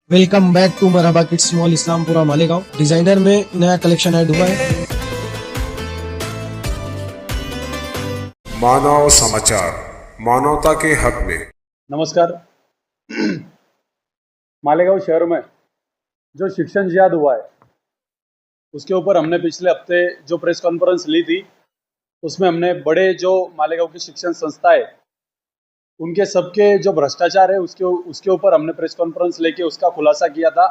Welcome back to Marhaba kids mall Islampura Malegaon. Designer में नया collection add हुआ है। मानव समाचार, मानवता के हक में। नमस्कार। मालेगांव शहर में जो शिक्षण जिहाद हुआ है उसके ऊपर हमने पिछले हफ्ते जो प्रेस कॉन्फ्रेंस ली थी उसमें हमने बड़े जो मालेगांव की शिक्षण संस्थाएं उनके सबके जो भ्रष्टाचार है उसके ऊपर हमने प्रेस कॉन्फ्रेंस लेके उसका खुलासा किया था।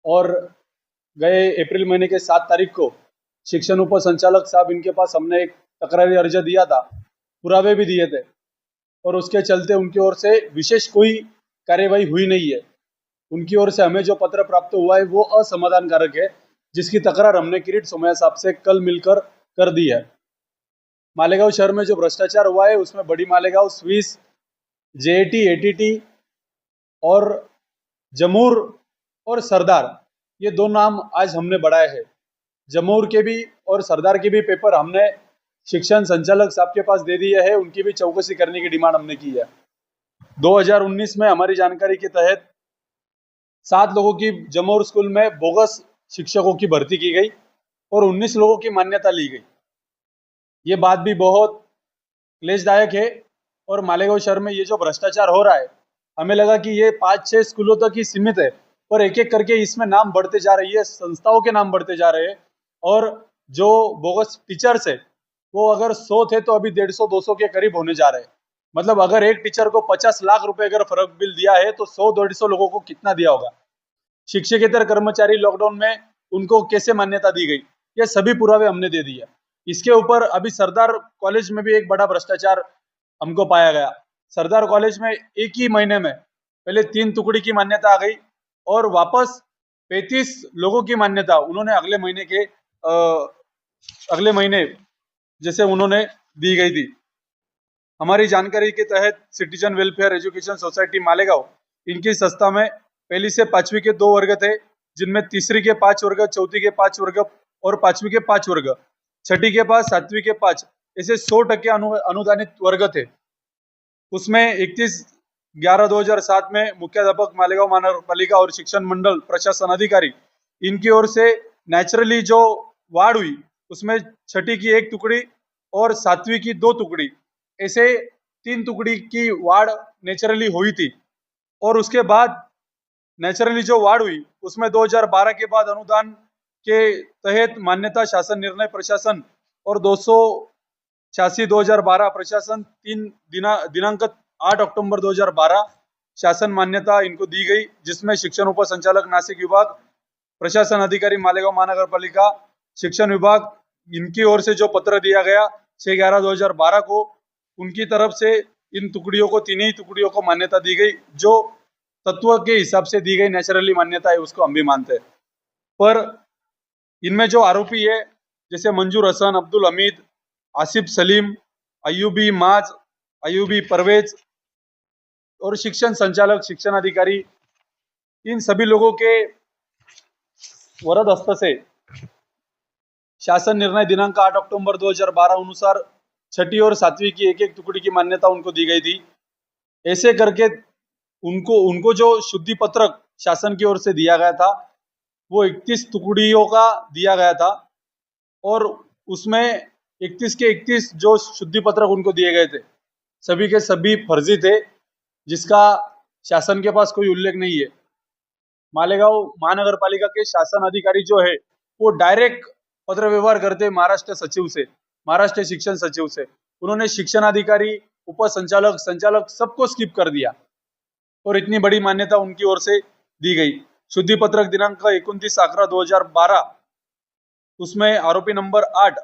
और गए अप्रैल महीने के 7 तारीख को शिक्षण उप संचालक साहब इनके पास हमने एक तकरारी अर्ज दिया था, पुरावे भी दिए थे, और उसके चलते उनकी ओर से विशेष कोई कार्यवाही हुई नहीं है। उनकी ओर से हमें जो पत्र प्राप्त हुआ है वो असमाधानकारक है, जिसकी तकरार हमने किरीट सोमैया साहब से कल मिलकर कर दी है। मालेगांव शहर में जो भ्रष्टाचार हुआ है उसमें बड़ी मालेगांव, स्विस, जेएटी, एटीटी और जमूर और सरदार, ये 2 नाम आज हमने बढ़ाए हैं। जमूर के भी और सरदार के भी पेपर हमने शिक्षण संचालक साहब के पास दे दिए हैं। उनकी भी चौकसी करने की डिमांड हमने की है। 2019 में हमारी जानकारी के तहत 7 लोगों की जमूर स्कूल में बोगस शिक्षकों की भर्ती की गई और 19 लोगों की मान्यता ली गई। ये बात भी बहुत क्लेशदायक है। और मालेगांव शहर में ये जो भ्रष्टाचार हो रहा है, हमें लगा कि ये 5-6 स्कूलों तक ही सीमित है, पर एक एक करके इसमें नाम बढ़ते जा रही है, संस्थाओं के नाम बढ़ते जा रहे हैं। और जो बोगस टीचर्स है वो अगर 100 थे तो अभी 150-200 के करीब होने जा रहे हैं। मतलब अगर एक टीचर को 50 लाख रुपए अगर फर्क बिल दिया है तो 100-150 लोगों को कितना दिया होगा। शिक्षकेतर कर्मचारी लॉकडाउन में उनको कैसे मान्यता दी गई, ये सभी पुरावे हमने दे दिए। इसके ऊपर अभी सरदार कॉलेज में भी एक बड़ा भ्रष्टाचार हमको पाया गया। सरदार कॉलेज में एक ही महीने में पहले 3 टुकड़ी की मान्यता आ गई और वापस 35 लोगों की मान्यता उन्होंने अगले महीने जैसे उन्होंने दी गई थी। हमारी जानकारी के तहत citizen welfare education society Malegaon, इनकी संस्था में पहली से 5वीं के 2 वर्ग थे, जिनमें तीसरी के 5 वर्ग, चौथी के 5 वर्ग और 5वीं के 5 वर्ग, छठी के 5, 7वीं के 5, ऐसे 100% अनुदानित वर्ग थे। उसमें 31/11/2007 में मुख्याध्यापक मालेगांव महानगर पालिका और शिक्षण मंडल प्रशासन अधिकारी इनकी ओर से नेचुरली जो वार्ड हुई उसमें छठी की 1 टुकड़ी और 7वीं की 2 टुकड़ी, ऐसे 3 टुकड़ी की वार्ड नेचुरली हुई थी। और उसके बाद नेचुरली जो वार्ड हुई उसमें 2012 के बाद अनुदान के तहत मान्यता शासन निर्णय प्रशासन और 286/2012 प्रशासन दिनांक 8 अक्टूबर 2012 शासन मान्यता इनको दी गई, जिसमें शिक्षण उप संचालक नासिक विभाग, प्रशासन अधिकारी मालेगांव महानगर पालिका, शिक्षण विभाग, इनकी ओर से जो पत्र दिया गया 6/11/2012 को, उनकी तरफ से इन टुकड़ियों को, 3 ही टुकड़ियों को मान्यता दी गई, जो तत्व के हिसाब से दी गई नेचुरली मान्यता है उसको हम भी मानते हैं। पर इनमें जो आरोपी है जैसे मंजूर हसन, अब्दुल हमीद, आसिफ सलीम, अयूबी माज, अयूबी परवेज और शिक्षण संचालक, शिक्षण अधिकारी, इन सभी लोगों के वरद हस्त से शासन निर्णय दिनांक 8 अक्टूबर 2012 अनुसार छठी और 7वीं की 1-1 टुकड़ी की मान्यता उनको दी गई थी। ऐसे करके उनको जो शुद्धि पत्रक शासन की ओर से दिया गया था वो 31 टुकड़ियों का दिया गया था और उसमें 31 के 31 जो शुद्धि पत्रक उनको दिए गए थे सभी के सभी फर्जी थे, जिसका शासन के पास कोई उल्लेख नहीं है। मालेगांव महानगर पालिका के शासन अधिकारी जो है वो डायरेक्ट पत्र व्यवहार करते महाराष्ट्र सचिव से, महाराष्ट्र शिक्षण सचिव से। उन्होंने शिक्षण अधिकारी, उप संचालक, संचालक सबको स्किप कर दिया और इतनी बड़ी मान्यता उनकी ओर से दी गई। शुद्धि पत्रक दिनांक 29/11/2012, उसमें आरोपी नंबर 8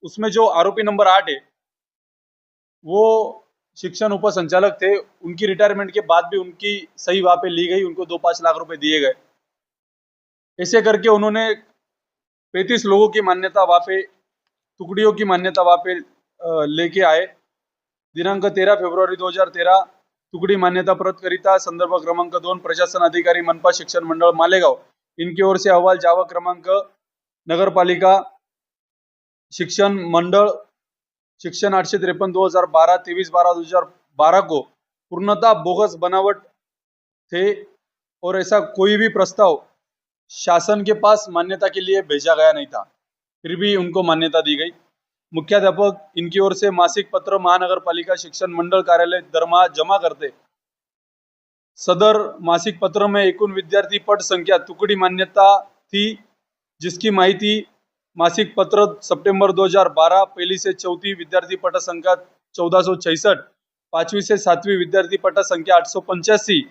उसमें जो आरोपी नंबर 8 है वो शिक्षण उप संचालक थे। उनकी रिटायरमेंट के बाद भी उनकी सही वहां पे ली गई, उनको 2-5 लाख रुपए दिए गए। ऐसे करके उन्होंने 35 लोगों की मान्यता वहां पे, टुकड़ियों की मान्यता वहां पे लेके आए। दिनांक 13 फेब्रुवारी 2013 टुकड़ी मान्यता प्रतकरिता संदर्भ क्रमांक 2 प्रशासन अधिकारी मनपा शिक्षण मंडळ मालेगांव, इनकी ओर से अहवाल जावा क्रमांक नगर पालिका शिक्षण मंडल शिक्षण 853/2012 23/12/2012 को पूर्णतः बोगस बनावट थे और ऐसा कोई भी प्रस्ताव शासन के पास मान्यता के लिए भेजा गया नहीं था, फिर भी उनको मान्यता दी गई। मुख्याध्यापक इनकी ओर से मासिक पत्र महानगर पालिका शिक्षण मंडल कार्यालय दरमाहा जमा करते। सदर मासिक पत्र में एकूण विद्यार्थी पट संख्या तुकड़ी मान्यता थी, जिसकी माहिती मासिक पत्र सितंबर 2012 पहली से चौथी विद्यार्थी पट संख्या 1466, पांचवी से सातवीं विद्यार्थी पट संख्या 885।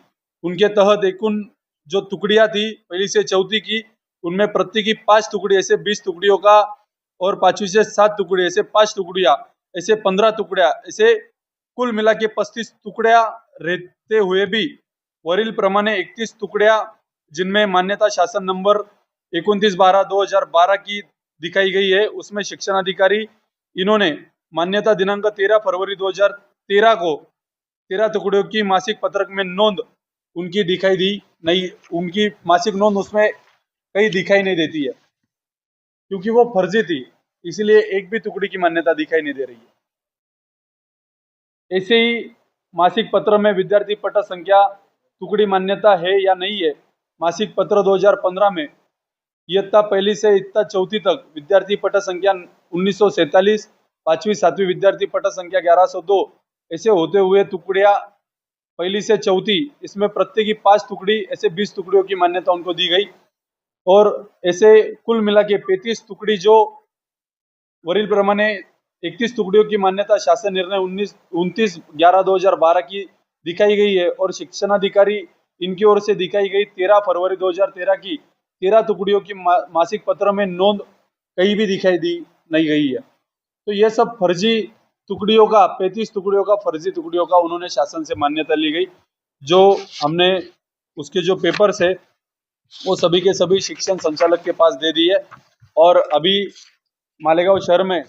उनके तहत एकूण जो टुकड़ियां थी पहली से चौथी की, उनमें प्रत्येक की 5 टुकड़ी ऐसे 20 टुकड़ियों का, और पांचवी से 7 टुकड़ी ऐसे 5 टुकड़ियां ऐसे 15 टुकड़ियां ऐसे कुल मिला के 35 टुकड़ियां रहते हुए भी वरील प्रमाणे 31 टुकड़ियां जिनमें मान्यता शासन नंबर 29/12/2012 की दिखाई गई है, उसमें शिक्षणाधिकारी इन्होंने मान्यता दिनांक 13 फरवरी 2013 को 13 टुकड़ियों की मासिक पत्रक में नोंद उनकी दिखाई दी नहीं, उनकी मासिक नोंद उसमें कहीं दिखाई नहीं देती है, क्योंकि वो फर्जी थी, इसलिए एक भी टुकड़ी की मान्यता दिखाई नहीं दे रही है। ऐसे ही मासिक पत्र में विद्यार्थी पट संख्या टुकड़ी मान्यता है या नहीं है। मासिक पत्र 2015 में इयत्ता पहली से इयत्ता चौथी तक विद्यार्थी पट संख्या 1947, पांचवी सातवीं विद्यार्थी पट संख्या 1102 ऐसे होते हुए टुकड़ियां पहली से चौथी, इसमें प्रत्येक की 5 टुकड़ी ऐसे 20 टुकड़ियों की मान्यता उनको दी गई, और ऐसे कुल मिला के 35 टुकड़ी जो वरील प्रमाणे 31 टुकड़ियों की मान्यता शासन निर्णय 29/11/2012 की दिखाई गई है, और शिक्षणाधिकारी इनकी ओर से दिखाई गई 13 फरवरी 2013 की 13 टुकड़ियों की मासिक पत्र में नोंद कहीं भी दिखाई दी नहीं गई है। तो यह सब फर्जी टुकड़ियों का, 35 टुकड़ियों का फर्जी टुकड़ियों का उन्होंने शासन से मान्यता ली गई। जो हमने उसके जो पेपर्स है वो सभी के सभी शिक्षण संचालक के पास दे दी है, और अभी मालेगांव शहर में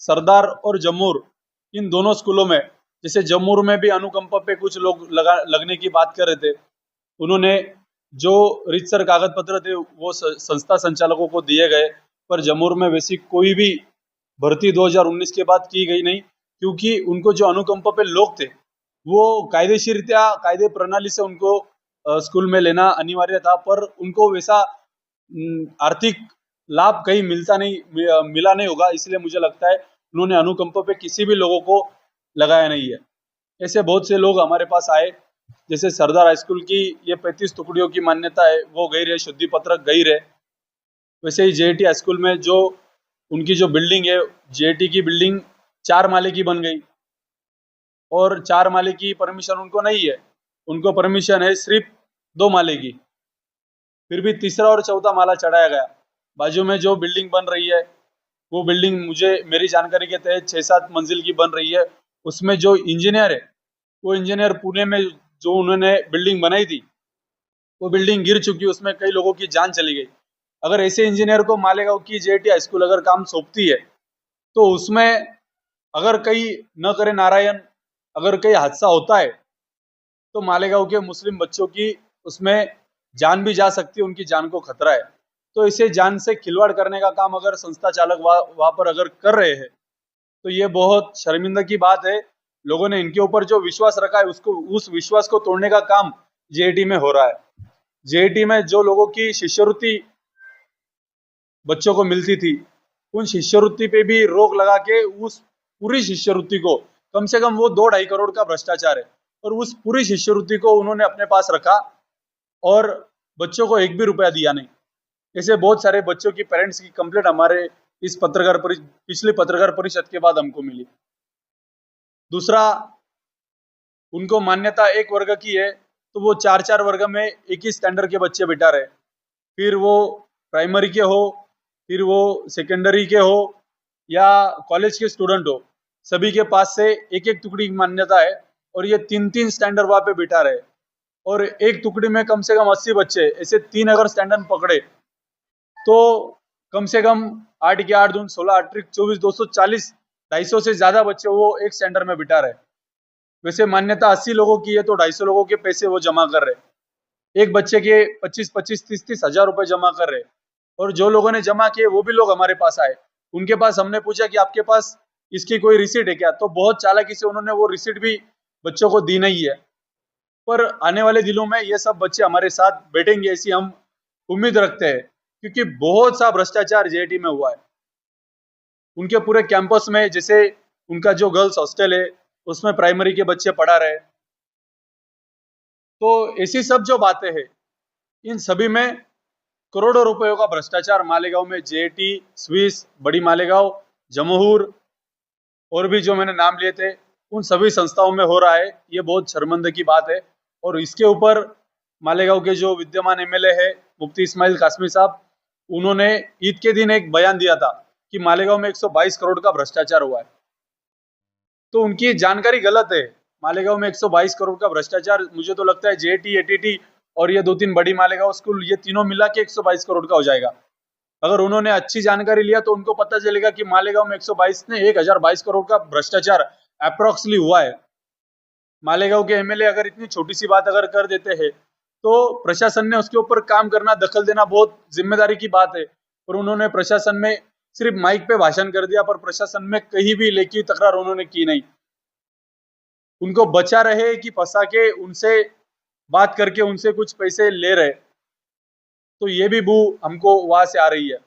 सरदार और जमूर इन दोनों स्कूलों में, जैसे जमूर में भी अनुकंपा पे कुछ लोग लगने की बात कर रहे थे, उन्होंने जो रीतसर कागज पत्र थे वो संस्था संचालकों को दिए गए, पर जमूर में वैसी कोई भी भर्ती 2019 के बाद की गई नहीं, क्योंकि उनको जो अनुकंपा पे लोग थे वो कायदेशीरता कायदे प्रणाली से उनको स्कूल में लेना अनिवार्य था, पर उनको वैसा आर्थिक लाभ कहीं मिला नहीं होगा, इसलिए मुझे लगता है उन्होंने अनुकंपा पे किसी भी लोगों को लगाया नहीं है। ऐसे बहुत से लोग हमारे पास आए, जैसे सरदार हाई स्कूल की ये 35 टुकड़ियों की मान्यता है वो गई रहे, शुद्धि पत्रक गई रहे। वैसे ही जेआईटी हाई स्कूल में जो उनकी जो बिल्डिंग है, जेआईटी की बिल्डिंग 4 माले की बन गई, और 4 माले की परमिशन उनको नहीं है, उनको परमिशन है सिर्फ 2 माले की, फिर भी तीसरा और चौथा माला चढ़ाया गया। बाजू में जो बिल्डिंग बन रही है वो बिल्डिंग मेरी जानकारी के तहत 6-7 मंजिल की बन रही है। उसमें जो इंजीनियर है वो इंजीनियर पुणे में जो उन्होंने बिल्डिंग बनाई थी वो बिल्डिंग गिर चुकी, उसमें कई लोगों की जान चली गई। अगर ऐसे इंजीनियर को मालेगांव की जेआईटी हाई स्कूल अगर काम सौंपती है तो उसमें अगर कहीं न करे नारायण, अगर कहीं हादसा होता है तो मालेगांव के मुस्लिम बच्चों की उसमें जान भी जा सकती है, उनकी जान को खतरा है। तो इसे जान से खिलवाड़ करने का काम अगर संस्था चालक वहां पर अगर कर रहे हैं तो ये बहुत शर्मिंदा की बात है। लोगों ने इनके ऊपर जो विश्वास रखा है उसको, उस विश्वास को तोड़ने का काम जेआईटी में हो रहा है। जेआईटी में जो लोगों की शिष्यवृत्ति बच्चों को मिलती थी, उन शिष्यवृत्ति पे भी रोक लगा के उस पूरी शिष्यवृत्ति को, कम से कम वो 2-2.5 करोड़ का भ्रष्टाचार है, और उस पूरी शिष्यवृत्ति को उन्होंने अपने पास रखा और बच्चों को 1 भी रुपया दिया नहीं। ऐसे बहुत सारे बच्चों की पेरेंट्स की कंप्लेंट हमारे इस पिछली पत्रकार परिषद के बाद हमको मिली। दूसरा, उनको मान्यता एक वर्ग की है तो वो 4-4 वर्ग में एक ही स्टैंडर्ड के बच्चे बिठा रहे, फिर वो प्राइमरी के हो, फिर वो सेकेंडरी के हो या कॉलेज के स्टूडेंट हो, सभी के पास से एक एक टुकड़ी की मान्यता है, और ये 3-3 स्टैंडर्ड वहां पे बिठा रहे, और एक टुकड़ी में कम से कम 80 बच्चे, ऐसे 3 अगर स्टैंडर्ड पकड़े तो कम से कम 8 के 8 दून 16, 8 24, 240, 250 से ज्यादा बच्चे वो एक स्टैंडर्ड में बिठा रहे। वैसे मान्यता 80 लोगों की है तो 250 लोगों के पैसे वो जमा कर रहे, एक बच्चे के 25-25, 30-30 हजार रुपए जमा कर रहे। और जो लोगों ने जमा किए वो भी लोग हमारे पास आए, उनके पास हमने पूछा कि आपके पास इसकी कोई रिसीट है क्या, तो बहुत चालाकी से उन्होंने वो रिसीट भी बच्चों को दी नहीं है। पर आने वाले दिनों में ये सब बच्चे हमारे साथ बैठेंगे ऐसी हम उम्मीद रखते हैं, क्योंकि बहुत सा भ्रष्टाचार जेआईटी में हुआ है। उनके पूरे कैंपस में, जैसे उनका जो गर्ल्स हॉस्टल है उसमें प्राइमरी के बच्चे पढ़ा रहे, तो ऐसी सब जो बातें हैं इन सभी में करोड़ों रुपयों का भ्रष्टाचार मालेगांव में जेआईटी, स्विस, बड़ी मालेगांव, जमहूर और भी जो मैंने नाम लिए थे उन सभी संस्थाओं में हो रहा है। ये बहुत शर्मिंदगी की बात है। और इसके ऊपर मालेगांव के जो विद्यमान एमएलए है मुफ्ती इस्माइल कासमी साहब, उन्होंने ईद के दिन एक बयान दिया था कि मालेगांव में 122 करोड़ का भ्रष्टाचार हुआ है। तो उनकी जानकारी गलत है। मालेगांव में 122 करोड़ का भ्रष्टाचार, मुझे तो लगता है जेटी, एटीटी और ये 2-3 बड़ी मालेगांव स्कूल, ये तीनों मिला के 122 करोड़ का हो जाएगा। अगर उन्होंने अच्छी जानकारी लिया तो उनको पता चलेगा कि मालेगांव में 122 ने 1022 करोड़ का भ्रष्टाचार अप्रोक्सली हुआ है। मालेगांव के एमएलए अगर इतनी छोटी सी बात अगर कर देते हैं तो प्रशासन ने उसके ऊपर काम करना, दखल देना बहुत जिम्मेदारी की बात है। पर उन्होंने प्रशासन में सिर्फ माइक पे भाषण कर दिया, पर प्रशासन में कहीं भी लेखी तकरार उन्होंने की नहीं। उनको बचा रहे कि फंसा के उनसे बात करके उनसे कुछ पैसे ले रहे, तो ये भी बू हमको वहां से आ रही है।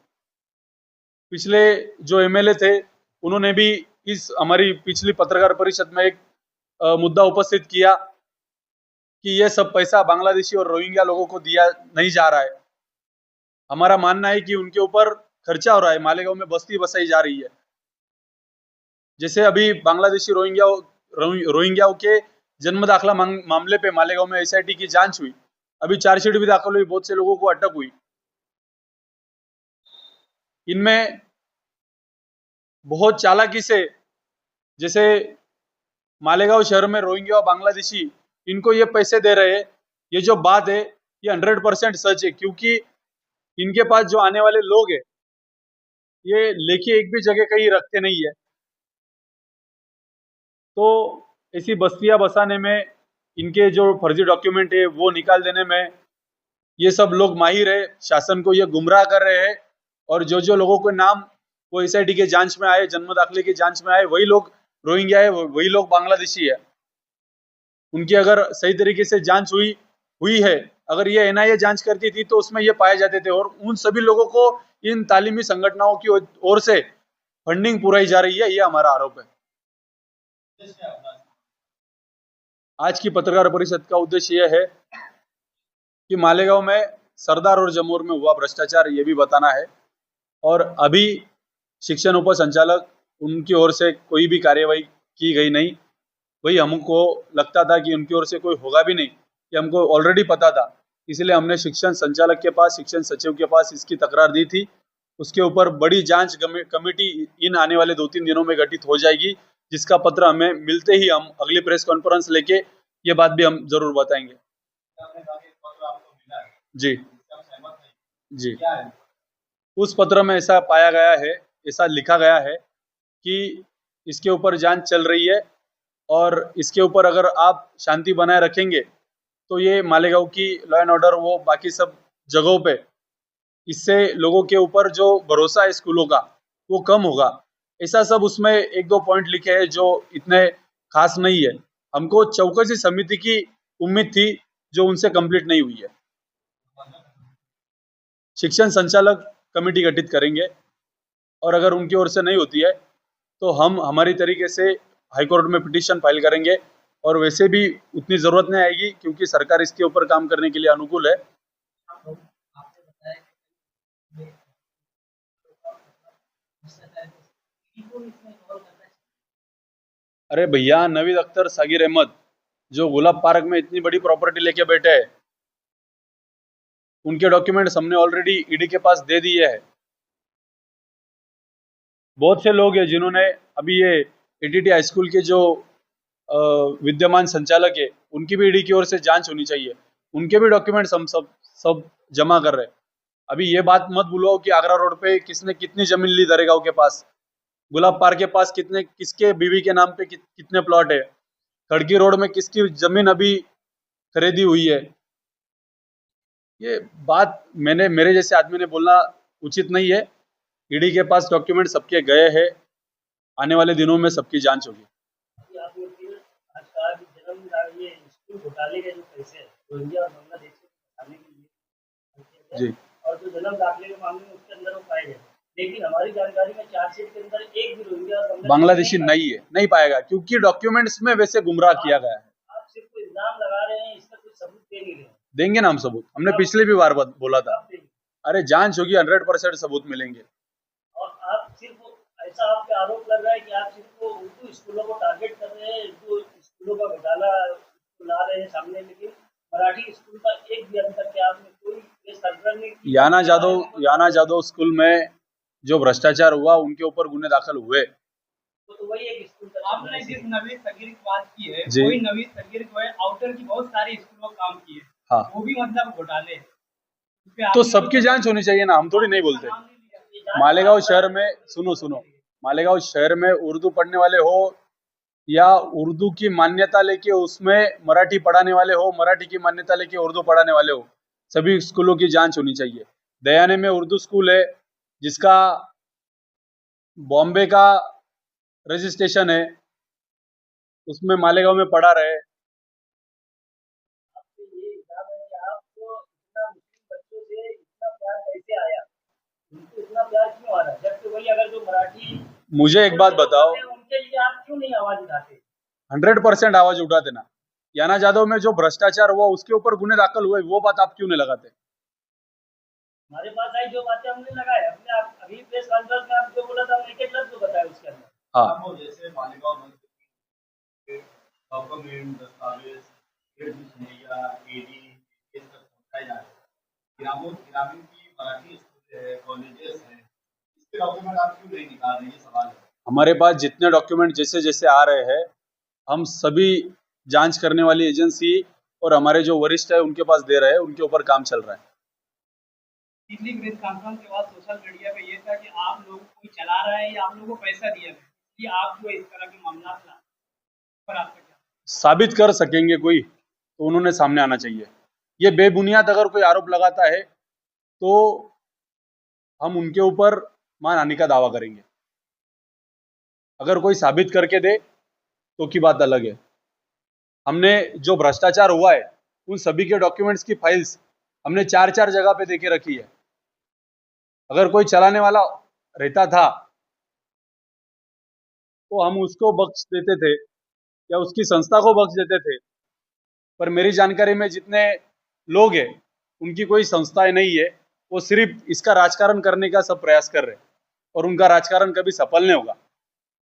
पिछले जो एमएलए थे उन्होंने भी इस हमारी पिछली पत्रकार परिषद में एक मुद्दा उपस्थित किया कि ये सब पैसा बांग्लादेशी और रोहिंग्या लोगों को दिया नहीं जा रहा है। हमारा मानना है कि उनके ऊपर खर्चा हो रहा है, मालेगांव में बस्ती बसाई जा रही है। जैसे अभी बांग्लादेशी रोहिंग्याओं के जन्म दाखिला मामले पे मालेगांव में एसआईटी की जांच हुई, अभी चार्जशीट भी दाखिल हुई, बहुत से लोगों को अटक हुई। इनमें बहुत चालाकी से, जैसे मालेगांव शहर में रोहिंग्या और बांग्लादेशी इनको ये पैसे दे रहे हैं, ये जो बात है ये 100% सच है, क्योंकि इनके पास जो आने वाले लोग हैं ये लेके एक भी जगह कहीं रखते नहीं है। तो ऐसी बस्तियां बसाने में, इनके जो फर्जी डॉक्यूमेंट है वो निकाल देने में ये सब लोग माहिर है। शासन को ये गुमराह कर रहे हैं। और जो जो लोगों के नाम वो एसआईटी के जांच में आए, जन्म दाखिले की जांच में आए, वही लोग रोहिंग्या है, वही लोग बांग्लादेशी है। उनकी अगर सही तरीके से जांच हुई है, अगर ये एनआईए जांच करती थी तो उसमें ये पाए जाते थे। और उन सभी लोगों को इन तालीमी संगठनों की ओर से फंडिंग पुराई जा रही है, ये हमारा आरोप है। आज की पत्रकार परिषद का उद्देश्य यह है कि मालेगांव में सरदार और जमूर में हुआ भ्रष्टाचार ये भी बताना है। और अभी शिक्षण उप संचालक, उनकी ओर से कोई भी कार्यवाही की गई नहीं। वही हमको लगता था कि उनकी ओर से कोई होगा भी नहीं, कि हमको ऑलरेडी पता था। इसलिए हमने शिक्षण संचालक के पास, शिक्षण सचिव के पास इसकी तकरार दी थी। उसके ऊपर बड़ी जांच कमेटी इन आने वाले 2-3 दिनों में गठित हो जाएगी, जिसका पत्र हमें मिलते ही हम अगली प्रेस कॉन्फ्रेंस लेके ये बात भी हम जरूर बताएंगे। जी जी, उस पत्र में ऐसा पाया गया है, ऐसा लिखा गया है कि इसके ऊपर जांच चल रही है और इसके ऊपर अगर आप शांति बनाए रखेंगे तो ये मालेगांव की लॉ एंड ऑर्डर, वो बाकी सब जगहों पे, इससे लोगों के ऊपर जो भरोसा है स्कूलों का वो कम होगा। ऐसा सब उसमें 1-2 पॉइंट लिखे हैं जो इतने खास नहीं है। हमको चौकसी समिति की उम्मीद थी जो उनसे कंप्लीट नहीं हुई है। शिक्षण संचालक कमेटी गठित करेंगे और अगर उनकी ओर से नहीं होती है तो हम हमारी तरीके से हाईकोर्ट में पिटीशन फाइल करेंगे। और वैसे भी उतनी जरूरत नहीं आएगी क्योंकि सरकार इसके ऊपर काम करने के लिए अनुकूल है। अरे भैया, नवीद अख्तर, सागिर अहमद जो गुलाब पार्क में इतनी बड़ी प्रॉपर्टी लेके बैठे हैं, उनके डॉक्यूमेंट्स हमने ऑलरेडी ईडी के पास दे दिए हैं। बहुत से लोग हैं जिन्होंने अभी ये एटीटी हाई स्कूल के जो विद्यमान संचालक है उनकी भी ईडी की ओर से जांच होनी चाहिए। उनके भी डॉक्यूमेंट्स हम सब जमा कर रहे हैं। अभी ये बात मत भूलो कि आगरा रोड पे किसने कितनी जमीन ली दरेगांव के पास, गुलाब पार्क के पास किसके बीवी के नाम पे कितने प्लॉट है, खड़की रोड में किसकी जमीन अभी खरीदी हुई है। ये बात मेरे जैसे आदमी ने बोलना उचित नहीं है। ईडी के पास डॉक्यूमेंट सबके गए हैं, आने वाले दिनों में सबकी जांच होगी। जो घोटाले के जो पैसे हैं रोहिंग्या और बांग्लादेश को बचाने के लिए जी और जो जन्म दाखिले के मामले में उसके अंदर वो पाए गए, लेकिन हमारी जानकारी में चार्जशीट के अंदर एक भी रोहिंग्या और बांग्लादेशी नहीं है, नहीं पाएगा, क्योंकि डॉक्यूमेंट्स में वैसे गुमराह किया गया है। आप सिर्फ इल्जाम लगा रहे हैं, इसका कोई सबूत दे नहीं रहे। देंगे ना हम सबूत, हमने पिछले भी बार बोला था। कब देंगे? अरे जांच होगी, 100% सबूत मिलेंगे। और आप सिर्फ ऐसा आप पे आरोप लग रहा है कि आप सिर्फ उर्दू स्कूलों को टारगेट कर रहे हैं, उर्दू स्कूलों का घोटाला ला रहे हैं सामने, लेकिन मराठी स्कूल का एक भी अभी तक के आपने कोई केस दर्ज नहीं किया। याना जादव स्कूल में जो भ्रष्टाचार हुआ उनके ऊपर गुने दाखिल हुए। तो वही एक स्कूल का आपने जिस नवीद सगीर की बात की है, जी। वही नवीद सगीर जो है आउटर की बहुत सारी स्कूलों में काम किए, हाँ, वो भी मतलब घोटाले हैं। उस पे तो आपने सबकी जांच होनी चाहिए ना, हम थोड़ी नहीं बोलते। नाम नहीं लिया। मालेगांव शहर में सुनो, मालेगांव शहर में उर्दू पढ़ने वाले हो या उर्दू की मान्यता लेके उसमें मराठी पढ़ाने वाले हो, मराठी की मान्यता लेके उर्दू पढ़ाने वाले हो, सभी स्कूलों की जांच होनी चाहिए। दयाने में उर्दू स्कूल है जिसका बॉम्बे का रजिस्ट्रेशन है, उसमें मालेगांव में पढ़ा रहे। आपसे ये इल्जाम है कि आपको इतना मुस्लिम बच्चों से इतना प्यार कैसे आया, उनको इतना प्यार क्यों आ रहा है, जबकि वही अगर जो मराठी मुझे एक बात बताओ, उनके लिए आप क्यों नहीं आवाज उठाते? 100% आवाज उठा देना। याना जादव में जो भ्रष्टाचार हुआ उसके ऊपर गुने दाखिल हुए, वो बात आप क्यों नहीं लगाते? हमारे पास आई जो बातें हमने लगाए, हमने आप अभी प्रेस कॉन्फ्रेंस में आप जो बोला था, एक एक लफ्ज तो बताया उसके अंदर। हाँ, वो जैसे मालेगांव के डॉक्यूमेंट दस्तावेज या एडी केस तक पहुंचाए जा रहे हैं। ग्रामीण की मराठी स्कूल है, कॉलेजेस हैं, इसके डॉक्यूमेंट आप क्यों नहीं निकाल रहे, ये सवाल है। हमारे पास जितने डॉक्यूमेंट जैसे जैसे आ रहे हैं, हम सभी जांच करने वाली एजेंसी और हमारे जो वरिष्ठ है उनके पास दे रहे हैं, उनके ऊपर काम चल रहा है। पिछली प्रेस कॉन्फ्रेंस के बाद सोशल मीडिया पे ये था कि आप लोग कोई चला रहा है या आप लोगों को पैसा दिया है, कि आपको इस तरह के मामला ला, पर आपका क्या? साबित कर सकेंगे कोई तो उन्होंने सामने आना चाहिए। ये बेबुनियाद अगर कोई आरोप लगाता है तो हम उनके ऊपर मानहानि का दावा करेंगे। अगर कोई साबित करके दे तो की बात अलग है। हमने जो भ्रष्टाचार हुआ है उन सभी के डॉक्यूमेंट्स की फाइल्स हमने 4-4 जगह पे देके रखी है। अगर कोई चलाने वाला रहता था तो हम उसको बख्श देते थे या उसकी संस्था को बख्श देते थे, पर मेरी जानकारी में जितने लोग हैं उनकी कोई संस्थाएं नहीं है, वो सिर्फ इसका राजकारण करने का सब प्रयास कर रहे हैं और उनका राजकारण कभी सफल नहीं होगा।